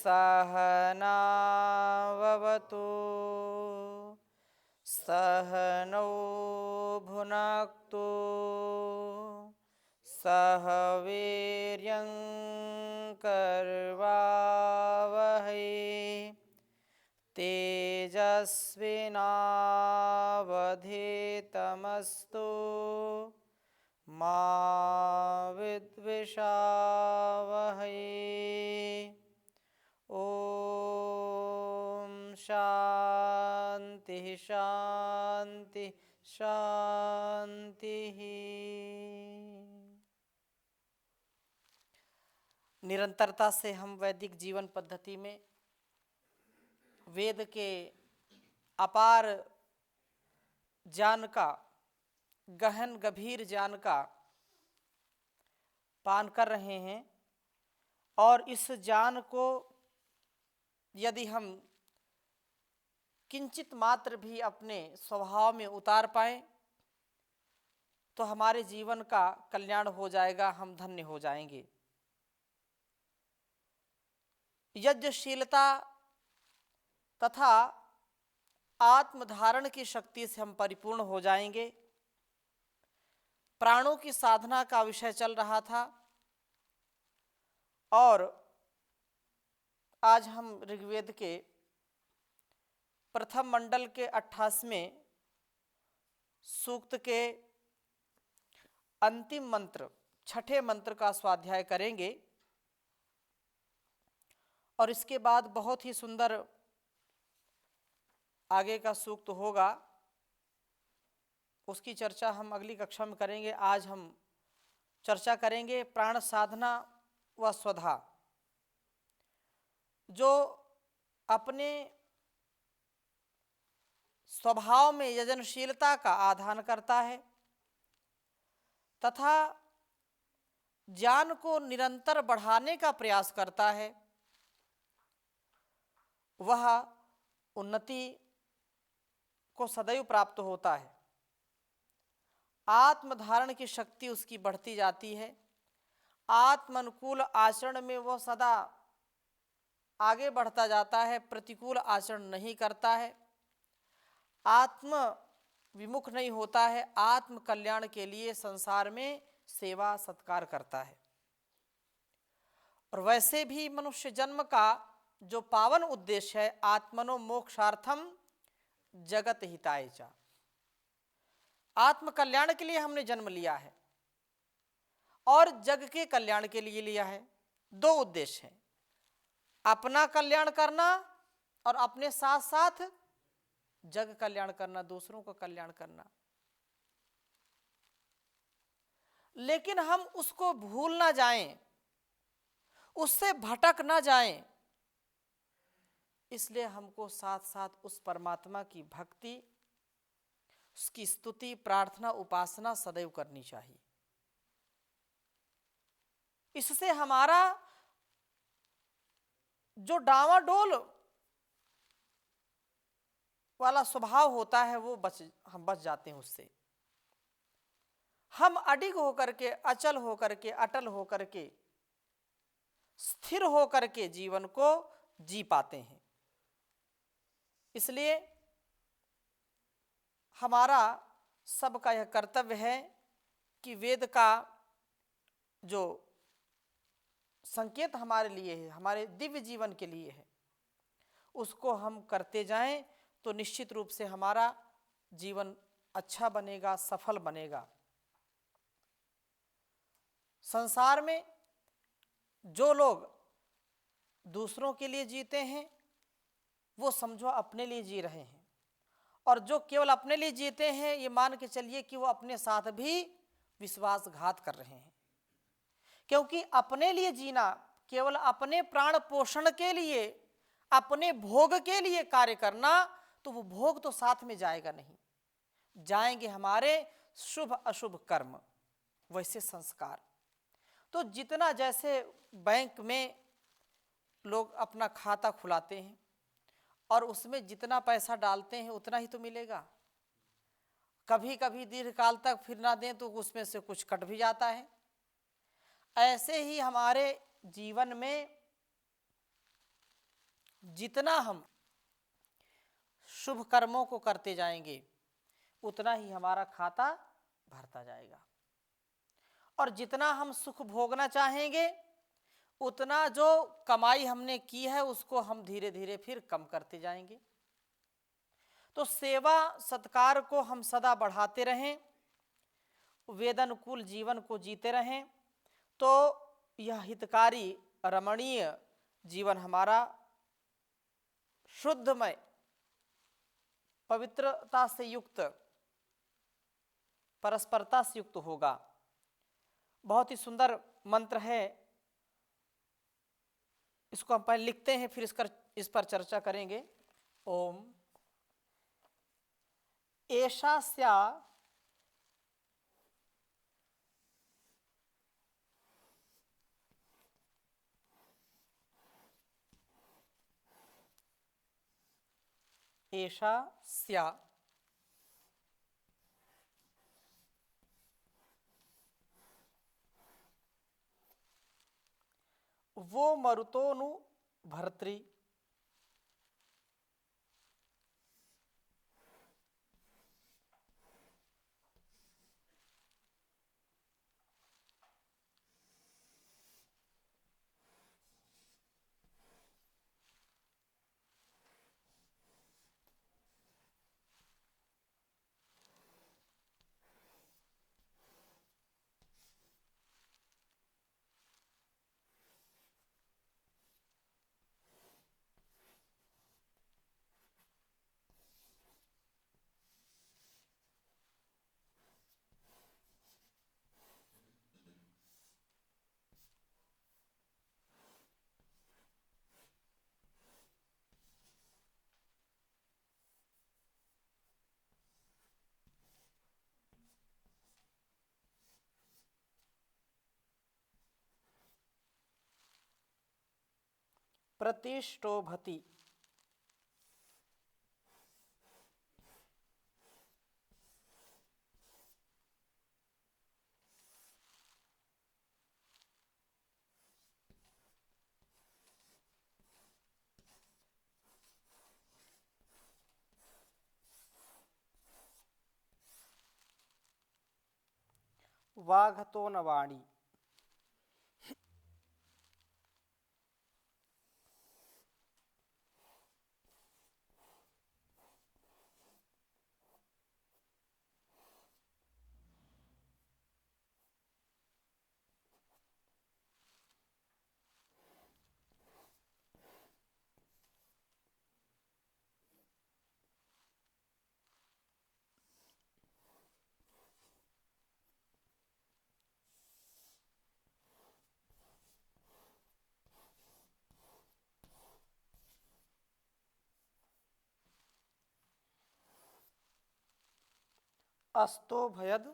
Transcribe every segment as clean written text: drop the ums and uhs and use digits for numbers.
सहनाववतु सहनौ भुनक्तु सह वीर्यं कर्वावहै तेजस्विनावधीतमस्तु मा विद्विषावहै। ओम शांति शांति शांति। निरंतरता से हम वैदिक जीवन पद्धति में वेद के अपार ज्ञान का, गहन गंभीर ज्ञान का पान कर रहे हैं और इस ज्ञान को यदि हम किंचित मात्र भी अपने स्वभाव में उतार पाएं तो हमारे जीवन का कल्याण हो जाएगा, हम धन्य हो जाएंगे। यज्ञशीलता तथा आत्मधारण की शक्ति से हम परिपूर्ण हो जाएंगे। प्राणों की साधना का विषय चल रहा था और आज हम ऋग्वेद के प्रथम मंडल के 28वें सूक्त के अंतिम मंत्र, छठे मंत्र का स्वाध्याय करेंगे और इसके बाद बहुत ही सुंदर आगे का सूक्त होगा, उसकी चर्चा हम अगली कक्षा में करेंगे। आज हम चर्चा करेंगे प्राण साधना व स्वधा। जो अपने स्वभाव में यजनशीलता का आधान करता है तथा ज्ञान को निरंतर बढ़ाने का प्रयास करता है, वह उन्नति को सदैव प्राप्त होता है। आत्मधारण की शक्ति उसकी बढ़ती जाती है। आत्म अनुकूल आचरण में वह सदा आगे बढ़ता जाता है, प्रतिकूल आचरण नहीं करता है, आत्म विमुख नहीं होता है, आत्म कल्याण के लिए संसार में सेवा सत्कार करता है। और वैसे भी मनुष्य जन्म का जो पावन उद्देश्य है, आत्मनो मोक्षार्थम जगत हिताय च, आत्म कल्याण के लिए हमने जन्म लिया है और जग के कल्याण के लिए लिया है। दो उद्देश्य हैं, अपना कल्याण करना और अपने साथ साथ जग कल्याण करना, दूसरों का कल्याण करना। लेकिन हम उसको भूल ना जाएं, उससे भटक ना जाएं, इसलिए हमको साथ साथ उस परमात्मा की भक्ति, उसकी स्तुति, प्रार्थना, उपासना सदैव करनी चाहिए। इससे हमारा जो डावाडोल वाला स्वभाव होता है वो हम बच जाते हैं उससे। हम अडिग होकर के, अचल होकर के, अटल होकर के, स्थिर होकर के जीवन को जी पाते हैं। इसलिए हमारा सबका यह कर्तव्य है कि वेद का जो संकेत हमारे लिए है, हमारे दिव्य जीवन के लिए है, उसको हम करते जाएं तो निश्चित रूप से हमारा जीवन अच्छा बनेगा, सफल बनेगा। संसार में जो लोग दूसरों के लिए जीते हैं वो समझो अपने लिए जी रहे हैं, और जो केवल अपने लिए जीते हैं ये मान के चलिए कि वो अपने साथ भी विश्वासघात कर रहे हैं। क्योंकि अपने लिए जीना, केवल अपने प्राण पोषण के लिए, अपने भोग के लिए कार्य करना, तो वो भोग तो साथ में जाएगा नहीं, जाएंगे हमारे शुभ अशुभ कर्म, वैसे संस्कार। तो जितना, जैसे बैंक में लोग अपना खाता खुलाते हैं और उसमें जितना पैसा डालते हैं उतना ही तो मिलेगा। कभी कभी दीर्घकाल तक फिर ना दें तो उसमें से कुछ कट भी जाता है। ऐसे ही हमारे जीवन में जितना हम शुभ कर्मों को करते जाएंगे उतना ही हमारा खाता भरता जाएगा, और जितना हम सुख भोगना चाहेंगे उतना जो कमाई हमने की है उसको हम धीरे धीरे फिर कम करते जाएंगे। तो सेवा सत्कार को हम सदा बढ़ाते रहें, वेदानुकूल जीवन को जीते रहें, तो यह हितकारी रमणीय जीवन हमारा शुद्धमय पवित्रता से युक्त परस्परता से युक्त होगा। बहुत ही सुंदर मंत्र है, इसको हम पहले लिखते हैं फिर इस पर चर्चा करेंगे। ओम एषा स्या एषा स्या वो मरुतोनु भर्तृ प्रतिष्ठोभति। वाघतो न वाणी। अस्तो भयद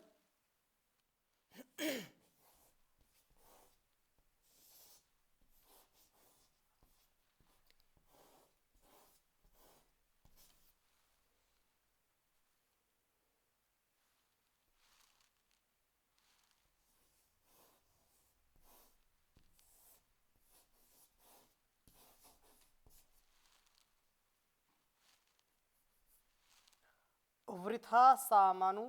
वृथा सामानु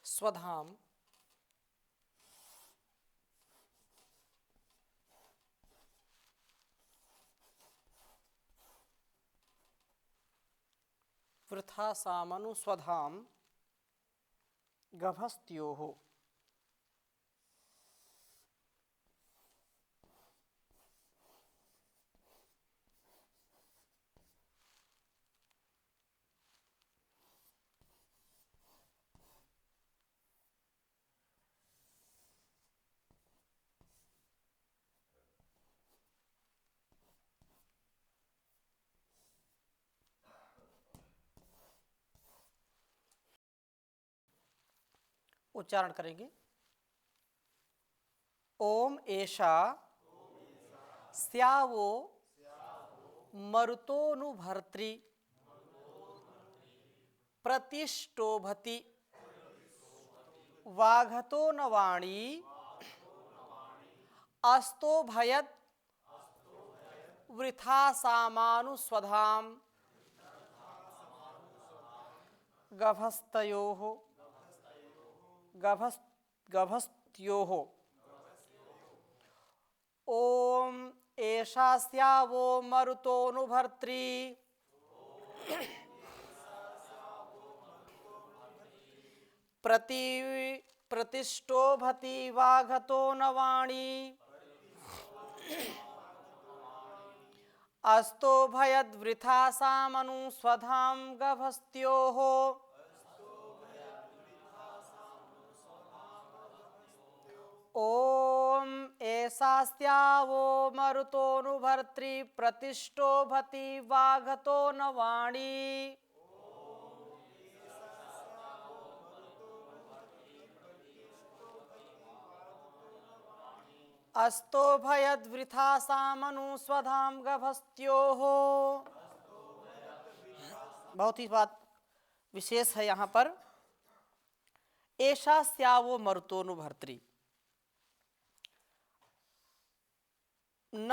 स्वधाम वृथा सामनु स्वधाम गभस्त्योः। उच्चारण करेंगे। ओम एषा स्यावो मरुतोऽनुभर्त्री प्रतिष्ठोभति वाघतो न वाणी अस्तो भयद वृथा सामानुस्वधाम गभस्तयोः गभस्त्योः। ओम एषा स्यावो मरुतोऽनुभर्त्री प्रतिष्ठोभति वाघतो न वाणी अस्तो भयद्वृथा सामनुस्वधाम गभस्त्योः। ओम एषा स्यावो मरुतोऽनुभर्त्री प्रतिष्ठोभति वाघतो न वाणी अस्तो भयद्वृथा सामनुस्वधाम गभस्त्योः। बहुत ही बात विशेष है यहाँ पर। एषा स्यावो मरुतोऽनुभर्त्री, न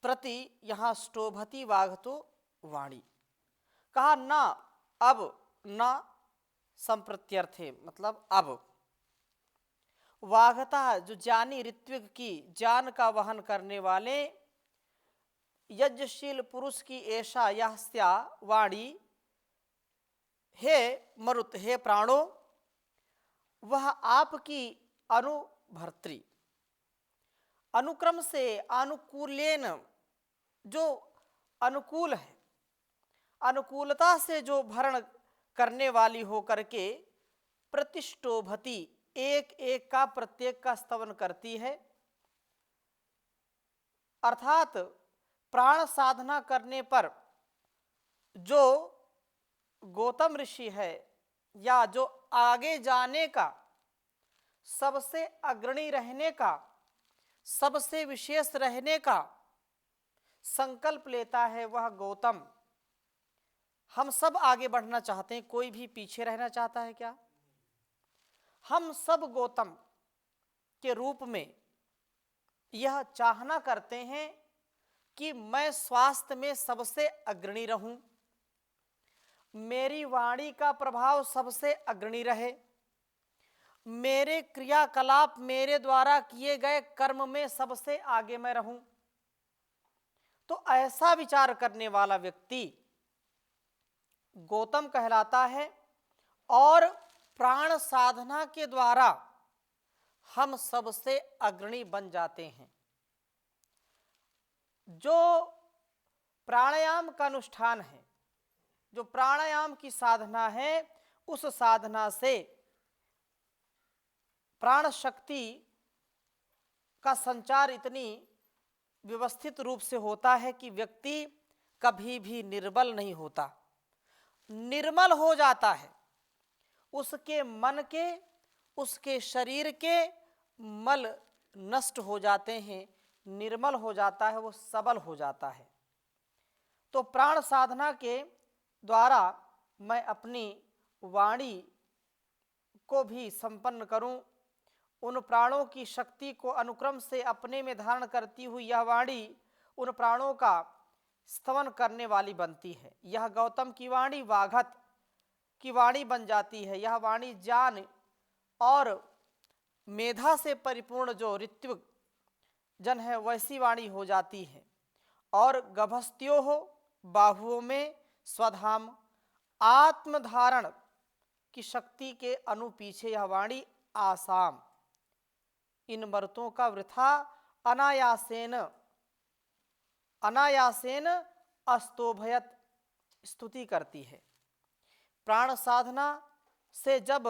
प्रति यहाँ स्टोभति वाघतो वाणी कहा, न अब, न संप्रत्यर्थे मतलब अब, वाघता जो जानी ऋत्विक की जान का वहन करने वाले यज्ञशील पुरुष की ऐसा यह स्या वाणी, हे मरुत, हे प्राणो, वह आपकी अनुभर्त्री, अनुक्रम से अनुकूलेन, जो अनुकूल है, अनुकूलता से जो भरण करने वाली हो करके, प्रतिष्ठोभति, एक एक का प्रत्येक का स्तवन करती है। अर्थात प्राण साधना करने पर जो गौतम ऋषि है या जो आगे जाने का, सबसे अग्रणी रहने का, सबसे विशेष रहने का संकल्प लेता है, वह गौतम। हम सब आगे बढ़ना चाहते हैं, कोई भी पीछे रहना चाहता है क्या? हम सब गौतम के रूप में यह चाहना करते हैं कि मैं स्वास्थ्य में सबसे अग्रणी रहूं, मेरी वाणी का प्रभाव सबसे अग्रणी रहे, मेरे क्रियाकलाप, मेरे द्वारा किए गए कर्म में सबसे आगे मैं रहूं। तो ऐसा विचार करने वाला व्यक्ति गौतम कहलाता है। और प्राण साधना के द्वारा हम सबसे अग्रणी बन जाते हैं। जो प्राणायाम का अनुष्ठान है, जो प्राणायाम की साधना है, उस साधना से प्राण शक्ति का संचार इतनी व्यवस्थित रूप से होता है कि व्यक्ति कभी भी निर्बल नहीं होता, निर्मल हो जाता है। उसके मन के, उसके शरीर के मल नष्ट हो जाते हैं, निर्मल हो जाता है, वो सबल हो जाता है। तो प्राण साधना के द्वारा मैं अपनी वाणी को भी संपन्न करूं, उन प्राणों की शक्ति को अनुक्रम से अपने में धारण करती हुई यह वाणी उन प्राणों का स्तवन करने वाली बनती है। यह गौतम की वाणी वाघत की वाणी बन जाती है। यह वाणी ज्ञान और मेधा से परिपूर्ण जो ऋत्विक जन है वैसी वाणी हो जाती है। और गभस्त्यो हो, बाहुओं में स्वधाम, आत्मधारण की शक्ति के अनुपीछे यह वाणी आसाम, इन मर्तों का वृथा अनायासेन अनायासेन अस्तोभयत स्तुति करती है। प्राण साधना से जब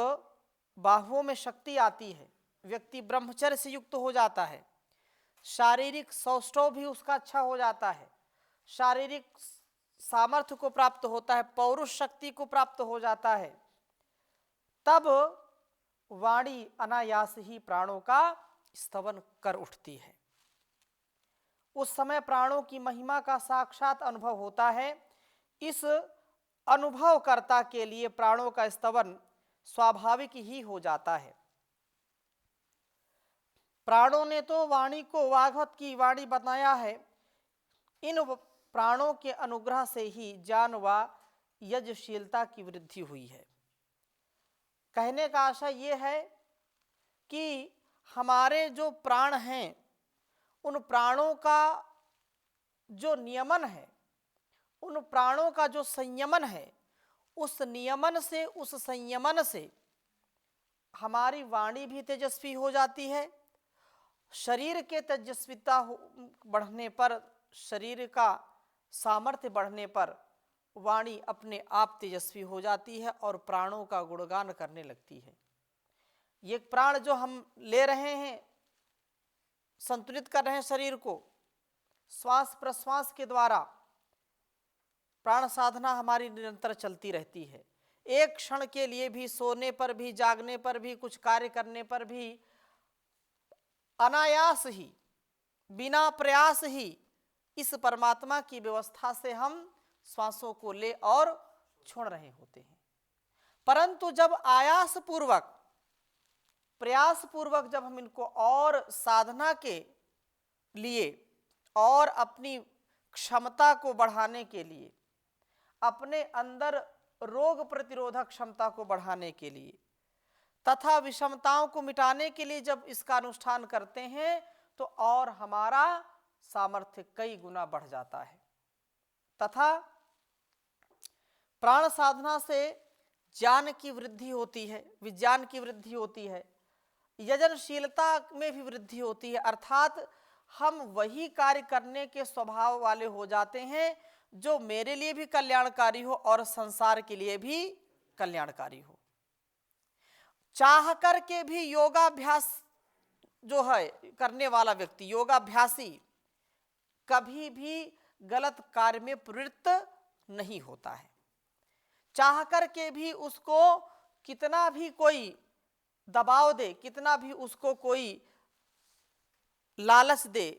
बाहुओं में शक्ति आती है, व्यक्ति ब्रह्मचर्य से युक्त हो जाता है, शारीरिक सौष्ठव भी उसका अच्छा हो जाता है, शारीरिक सामर्थ्य को प्राप्त होता है, पौरुष शक्ति को प्राप्त हो जाता है, तब वाणी अनायास ही प्राणों का स्तवन कर उठती है। उस समय प्राणों की महिमा का साक्षात अनुभव होता है। इस अनुभवकर्ता के लिए प्राणों का स्तवन स्वाभाविक ही हो जाता है। प्राणों ने तो वाणी को वाग्वत की वाणी बताया है। इन प्राणों के अनुग्रह से ही ज्ञान व यज्ञशीलता की वृद्धि हुई है। कहने का आशय ये है कि हमारे जो प्राण हैं, उन प्राणों का जो नियमन है, उन प्राणों का जो संयमन है, उस नियमन से, उस संयमन से हमारी वाणी भी तेजस्वी हो जाती है। शरीर के तेजस्विता बढ़ने पर, शरीर का सामर्थ्य बढ़ने पर वाणी अपने आप तेजस्वी हो जाती है और प्राणों का गुणगान करने लगती है। ये प्राण जो हम ले रहे हैं, संतुलित कर रहे हैं शरीर को, श्वास प्रश्वास के द्वारा प्राण साधना हमारी निरंतर चलती रहती है। एक क्षण के लिए भी, सोने पर भी, जागने पर भी, कुछ कार्य करने पर भी अनायास ही, बिना प्रयास ही इस परमात्मा की व्यवस्था से हम श्वासों को ले और छोड़ रहे होते हैं। परंतु जब आयास पूर्वक, प्रयास पूर्वक जब हम इनको और साधना के लिए और अपनी क्षमता को बढ़ाने के लिए, अपने अंदर रोग प्रतिरोधक क्षमता को बढ़ाने के लिए तथा विषमताओं को मिटाने के लिए जब इसका अनुष्ठान करते हैं तो और हमारा सामर्थ्य कई गुना बढ़ जाता है। तथा प्राण साधना से ज्ञान की वृद्धि होती है, विज्ञान की वृद्धि होती है, यजनशीलता में भी वृद्धि होती है। अर्थात हम वही कार्य करने के स्वभाव वाले हो जाते हैं जो मेरे लिए भी कल्याणकारी हो और संसार के लिए भी कल्याणकारी हो। चाह कर के भी योगाभ्यास जो है करने वाला व्यक्ति, योगाभ्यासी, कभी भी गलत कार्य में प्रवृत्त नहीं होता है। चाह कर के भी उसको कितना भी कोई दबाव दे, कितना भी उसको कोई लालच दे,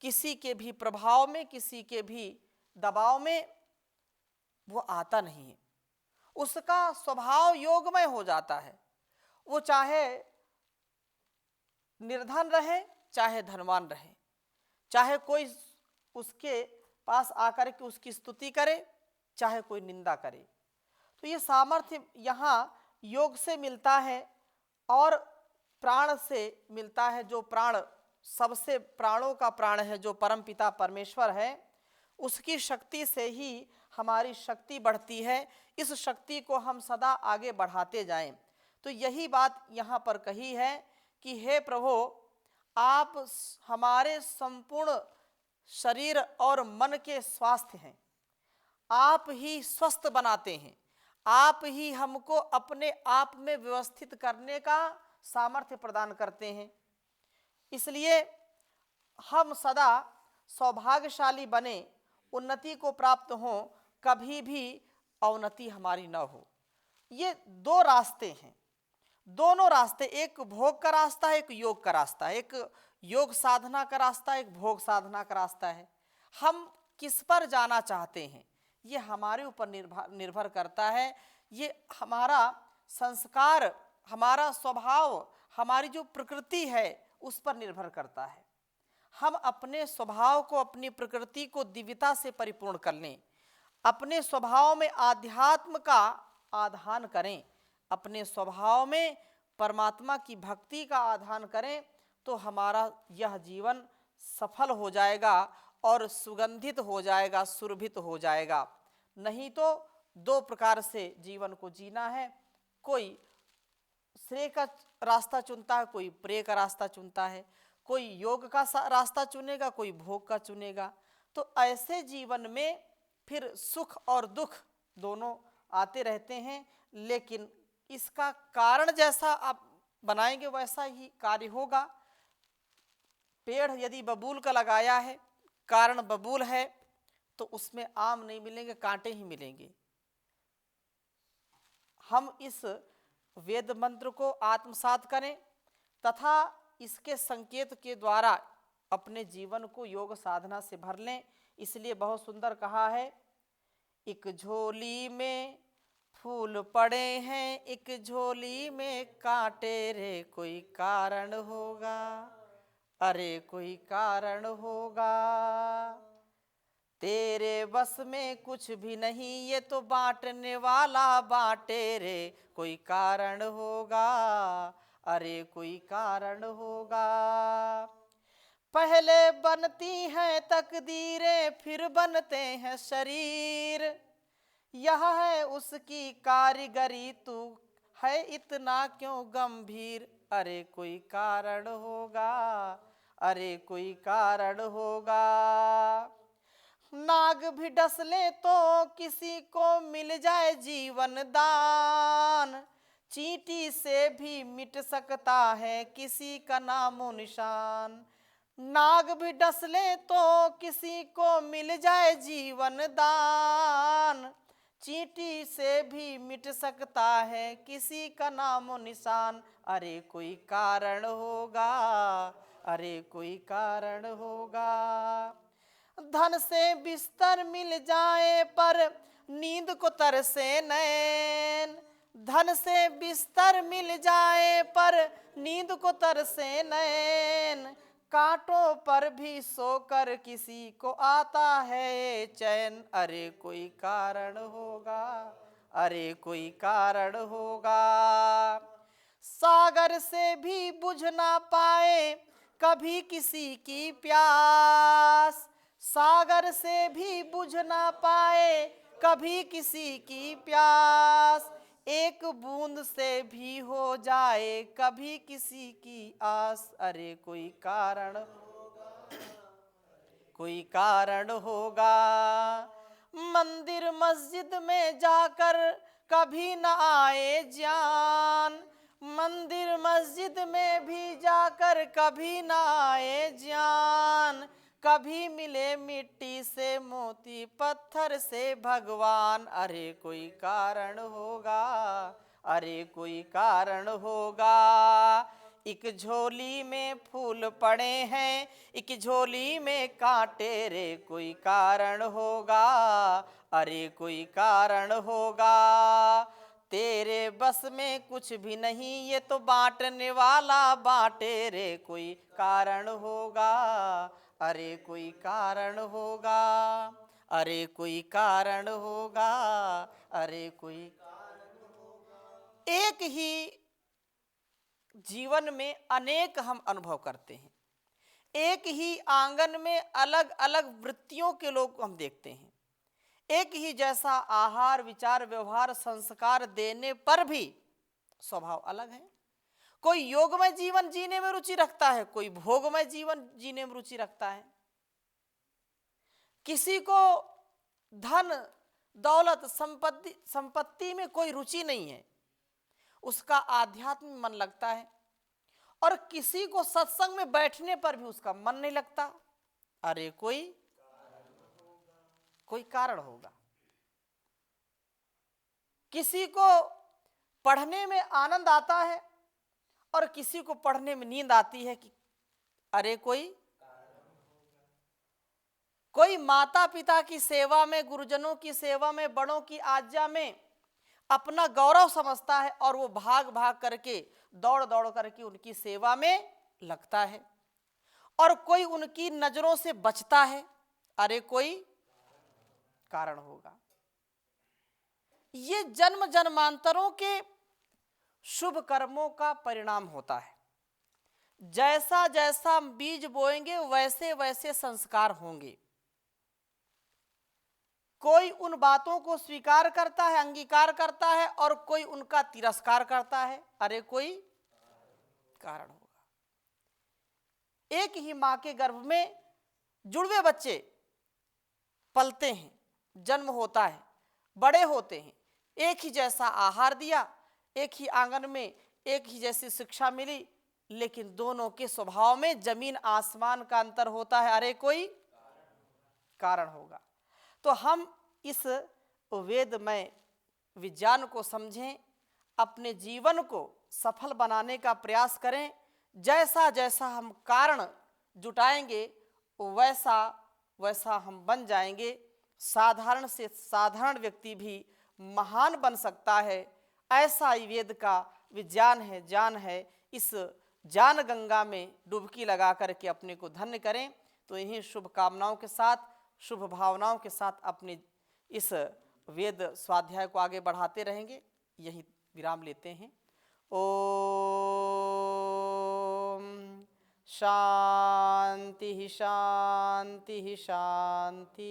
किसी के भी प्रभाव में, किसी के भी दबाव में वो आता नहीं है। उसका स्वभाव योगमय हो जाता है। वो चाहे निर्धन रहे, चाहे धनवान रहे, चाहे कोई उसके पास आकर के उसकी स्तुति करे, चाहे कोई निंदा करे, तो ये सामर्थ्य यहाँ योग से मिलता है और प्राण से मिलता है। जो प्राण सबसे प्राणों का प्राण है, जो परमपिता परमेश्वर है, उसकी शक्ति से ही हमारी शक्ति बढ़ती है। इस शक्ति को हम सदा आगे बढ़ाते जाएं। तो यही बात यहाँ पर कही है कि हे प्रभु, आप हमारे संपूर्ण शरीर और मन के स्वास्थ्य हैं, आप ही स्वस्थ बनाते हैं, आप ही हमको अपने आप में व्यवस्थित करने का सामर्थ्य प्रदान करते हैं। इसलिए हम सदा सौभाग्यशाली बने, उन्नति को प्राप्त हो, कभी भी अवनति हमारी न हो। ये दो रास्ते हैं, दोनों रास्ते, एक भोग का रास्ता है, एक योग का रास्ता है, एक योग साधना का रास्ता, एक भोग साधना का रास्ता है। हम किस पर जाना चाहते हैं ये हमारे ऊपर निर्भर करता है। ये हमारा संस्कार, हमारा स्वभाव, हमारी जो प्रकृति है उस पर निर्भर करता है। हम अपने स्वभाव को, अपनी प्रकृति को दिव्यता से परिपूर्ण कर लें, अपने स्वभाव में आध्यात्म का आधान करें, अपने स्वभाव में परमात्मा की भक्ति का आधान करें, तो हमारा यह जीवन सफल हो जाएगा और सुगंधित हो जाएगा, सुरभित हो जाएगा। नहीं तो दो प्रकार से जीवन को जीना है, कोई श्रेय का रास्ता चुनता है, कोई प्रेय का रास्ता चुनता है, कोई योग का रास्ता चुनेगा, कोई भोग का चुनेगा। तो ऐसे जीवन में फिर सुख और दुख दोनों आते रहते हैं, लेकिन इसका कारण जैसा आप बनाएंगे वैसा ही कार्य होगा। पेड़ यदि बबूल का लगाया है, कारण बबूल है, तो उसमें आम नहीं मिलेंगे, कांटे ही मिलेंगे। हम इस वेद मंत्र को आत्मसात करें तथा इसके संकेत के द्वारा अपने जीवन को योग साधना से भर लें। इसलिए बहुत सुंदर कहा है, एक झोली में फूल पड़े हैं, एक झोली में कांटे रे, कोई कारण होगा, अरे कोई कारण होगा। तेरे बस में कुछ भी नहीं, ये तो बांटने वाला बांटे रे, कोई कारण होगा, अरे कोई कारण होगा। पहले बनती हैं तकदीरें, फिर बनते हैं शरीर, यह है उसकी कारीगरी, तू है इतना क्यों गंभीर, अरे कोई कारण होगा, अरे कोई कारण होगा। नाग भी डस ले तो किसी को मिल जाए जीवन दान, चींटी से भी मिट सकता है किसी का नामो निशान। नाग भी डस ले तो किसी को मिल जाए जीवन दान, चींटी से भी मिट सकता है किसी का नामो निशान, अरे कोई कारण होगा, अरे कोई कारण होगा। धन से बिस्तर मिल जाए पर नींद को तरसे नैन, धन से बिस्तर मिल जाए पर नींद को तरसे नैन, कांटों पर भी सोकर किसी को आता है चैन, अरे कोई कारण होगा, अरे कोई कारण होगा। सागर से भी बुझ ना पाए कभी किसी की प्यास, सागर से भी बुझ ना पाए कभी किसी की प्यास, एक बूंद से भी हो जाए कभी किसी की आस, अरे कोई कारण, कोई कारण होगा। मंदिर मस्जिद में जाकर कभी न आए ज्ञान, मंदिर मस्जिद में भी जाकर कभी न आए ज्ञान, कभी मिले मिट्टी से मोती पत्थर से भगवान, अरे कोई कारण होगा, अरे कोई कारण होगा। एक झोली में फूल पड़े हैं, एक झोली में कांटे रे, कोई कारण होगा, अरे कोई कारण होगा। तेरे बस में कुछ भी नहीं, ये तो बांटने वाला बांटे रे, कोई कारण होगा, अरे कोई कारण होगा, अरे कोई कारण होगा, अरे कोई। एक ही जीवन में अनेक हम अनुभव करते हैं, एक ही आंगन में अलग अलग वृत्तियों के लोग हम देखते हैं, एक ही जैसा आहार विचार व्यवहार संस्कार देने पर भी स्वभाव अलग है। कोई योगमय जीवन जीने में रुचि रखता है, कोई भोगमय जीवन जीने में रुचि रखता है। किसी को धन दौलत संपत्ति में कोई रुचि नहीं है, उसका आध्यात्म में मन लगता है, और किसी को सत्संग में बैठने पर भी उसका मन नहीं लगता, अरे कोई कारण होगा। किसी को पढ़ने में आनंद आता है और किसी को पढ़ने में नींद आती है, कि अरे कोई माता पिता की सेवा में, गुरुजनों की सेवा में, बड़ों की आज्ञा में अपना गौरव समझता है और वो भाग भाग करके दौड़ दौड़ करके उनकी सेवा में लगता है, और कोई उनकी नजरों से बचता है, अरे कोई कारण होगा। ये जन्म जन्मांतरों के शुभ कर्मों का परिणाम होता है। जैसा जैसा बीज बोएंगे वैसे वैसे संस्कार होंगे। कोई उन बातों को स्वीकार करता है, अंगीकार करता है, और कोई उनका तिरस्कार करता है, अरे कोई कारण होगा। एक ही मां के गर्भ में जुड़वे बच्चे पलते हैं, जन्म होता है, बड़े होते हैं, एक ही जैसा आहार दिया, एक ही आंगन में एक ही जैसी शिक्षा मिली, लेकिन दोनों के स्वभाव में जमीन आसमान का अंतर होता है, अरे कोई कारण होगा। तो हम इस वेदमय विज्ञान को समझें, अपने जीवन को सफल बनाने का प्रयास करें। जैसा जैसा हम कारण जुटाएंगे वैसा वैसा हम बन जाएंगे। साधारण से साधारण व्यक्ति भी महान बन सकता है, ऐसा ही वेद का विज्ञान है, ज्ञान है। इस ज्ञान गंगा में डुबकी लगा करके अपने को धन्य करें। तो इन्हीं शुभकामनाओं के साथ, शुभ भावनाओं के साथ अपने इस वेद स्वाध्याय को आगे बढ़ाते रहेंगे। यही विराम लेते हैं। ओम शांति शांति शांति।